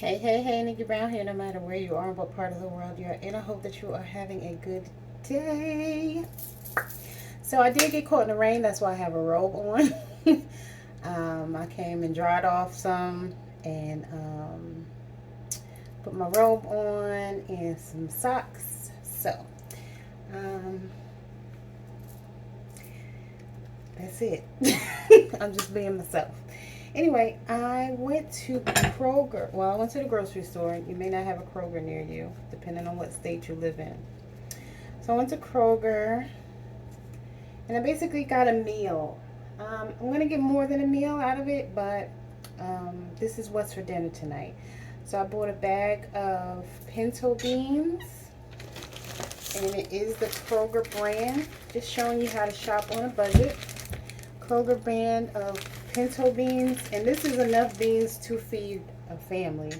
Hey, hey, hey, Nickie Brown here. No matter where you are and what part of the world you're in, I hope that you are having a good day. So I did get caught in the rain. That's why I have a robe on. I came and dried off some and put my robe on and some socks. So um, that's it. I'm just being myself. Anyway, I went to Kroger. Well, I went to the grocery store. You may not have a Kroger near you, depending on what state you live in. So I went to Kroger and I basically got a meal. I'm going to get more than a meal out of it, but this is what's for dinner tonight. So I bought a bag of pinto beans, and it is the Kroger brand. Just showing you how to shop on a budget. Kroger brand of pinto beans, and this is enough beans to feed a family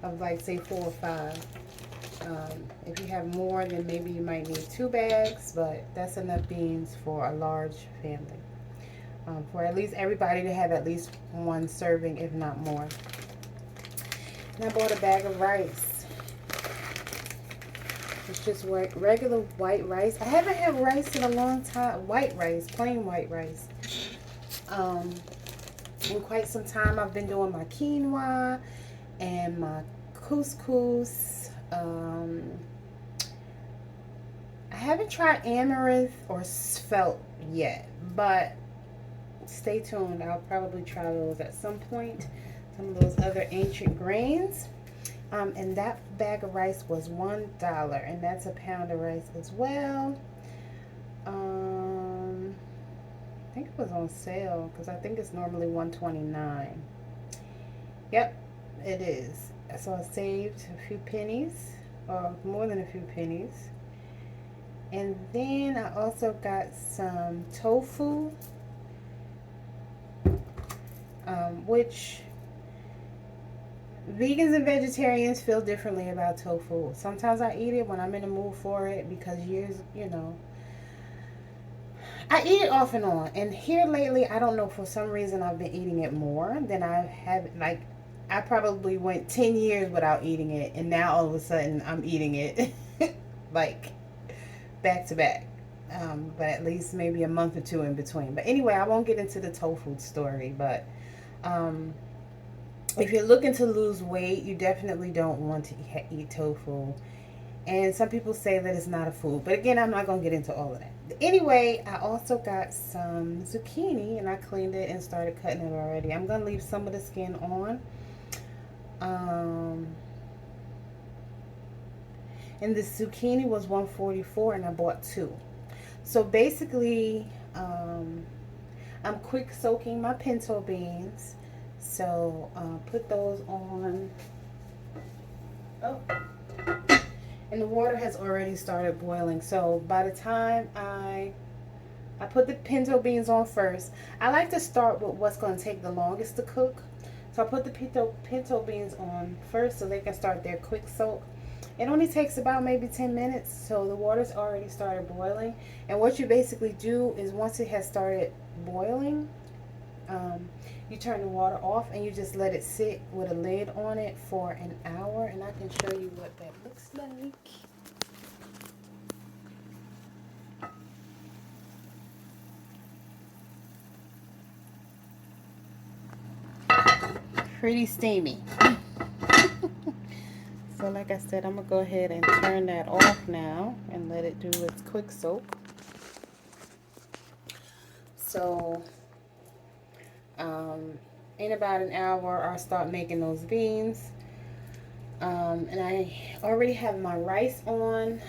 of like say 4 or 5. If you have more, then maybe you might need 2 bags, but that's enough beans for a large family. For at least everybody to have at least 1 serving, if not more. And I bought a bag of rice. It's just regular white rice. I haven't had rice in a long time. White rice, plain white rice. In quite some time. I've been doing my quinoa and my couscous. I haven't tried amaranth or spelt yet, but stay tuned. I'll probably try those at some point. Some of those other ancient grains. And that bag of rice was $1, and that's a pound of rice as well. I think it was on sale because I think it's normally $1.29. Yep, it is. So I saved a few pennies, or more than a few pennies. And then I also got some tofu, which vegans and vegetarians feel differently about tofu. Sometimes I eat it when I'm in the mood for it because I eat it off and on. And here lately, I don't know, for some reason I've been eating it more than I have. Like, I probably went 10 years without eating it, and now all of a sudden I'm eating it like back to back. But at least maybe a month or 2 in between. But anyway, I won't get into the tofu story, but um, if you're looking to lose weight, you definitely don't want to eat tofu. And some people say that it's not a food. But again, I'm not going to get into all of that. Anyway, I also got some zucchini, and I cleaned it and started cutting it already. I'm going to leave some of the skin on. And the zucchini was $1.44, and I bought 2. So basically, I'm quick soaking my pinto beans. So put those on. Oh. And the water has already started boiling. So by the time I put the pinto beans on first, I like to start with what's going to take the longest to cook. So I put the pinto beans on first so they can start their quick soak. It only takes about maybe 10 minutes. So the water's already started boiling. And what you basically do is once it has started boiling, you turn the water off and you just let it sit with a lid on it for an hour. And I can show you what that looks like. Pretty steamy. So like I said, I'm going to go ahead and turn that off now and let it do its quick soak. So in about an hour, I'll start making those beans. And I already have my rice on.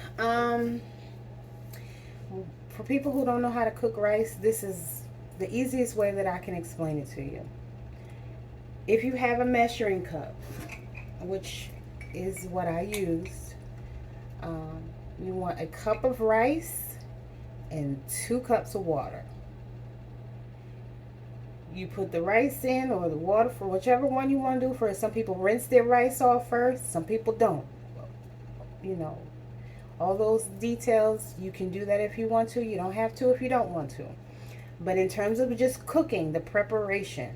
For people who don't know how to cook rice, this is the easiest way that I can explain it to you. If you have a measuring cup, which is what I used, you want a cup of rice and 2 cups of water. You put the rice in or the water, for whichever one you want to do first. Some people rinse their rice off first, some people don't. You know, all those details, you can do that if you want to. You don't have to if you don't want to. But in terms of just cooking, the preparation,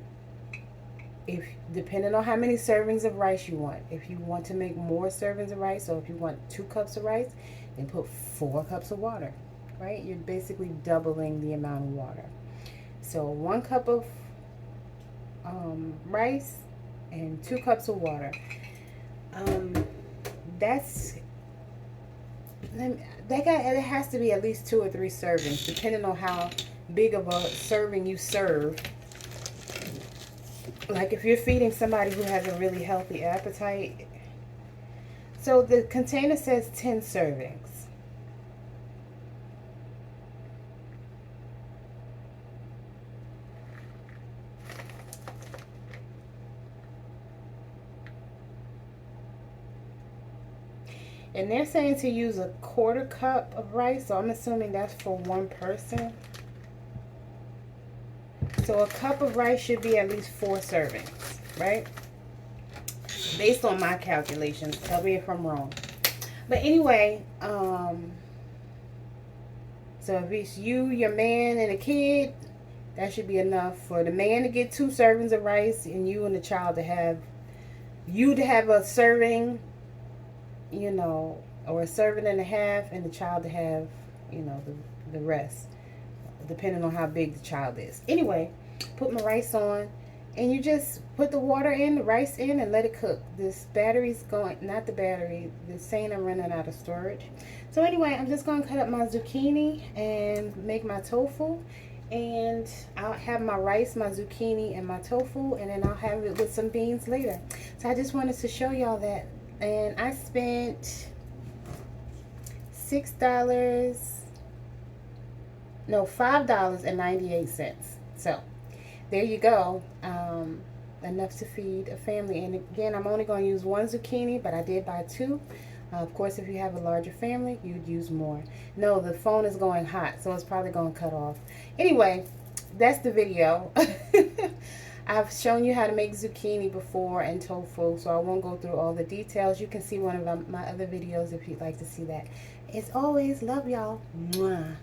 if depending on how many servings of rice you want. If you want to make more servings of rice, or if you want 2 cups of rice, then put 4 cups of water, right? You're basically doubling the amount of water. So 1 cup of rice and 2 cups of water. That's it has to be at least 2 or 3 servings, depending on how big of a serving you serve. Like if you're feeding somebody who has a really healthy appetite. So the container says 10 servings. And they're saying to use a 1/4 cup of rice, so I'm assuming that's for 1 person. So a cup of rice should be at least 4 servings, right? Based on my calculations. Tell me if I'm wrong. But anyway, so if it's you, your man, and a kid, that should be enough for the man to get 2 servings of rice, and you and the child to have a serving, you know, or a serving and a half, and the child to have, you know, the rest, depending on how big the child is. Anyway, put my rice on, and you just put the water in, the rice in, and let it cook. This battery's going, not the battery, the saying I'm running out of storage. So anyway, I'm just going to cut up my zucchini and make my tofu, and I'll have my rice, my zucchini, and my tofu, and then I'll have it with some beans later. So I just wanted to show y'all that. And I spent $5.98. So there you go. Enough to feed a family. And again, I'm only going to use 1 zucchini, but I did buy 2. Of course, if you have a larger family, you'd use more. No, the phone is going hot, so it's probably going to cut off. Anyway, that's the video. I've shown you how to make zucchini before and tofu, so I won't go through all the details. You can see one of my other videos if you'd like to see that. As always, love y'all. Mwah.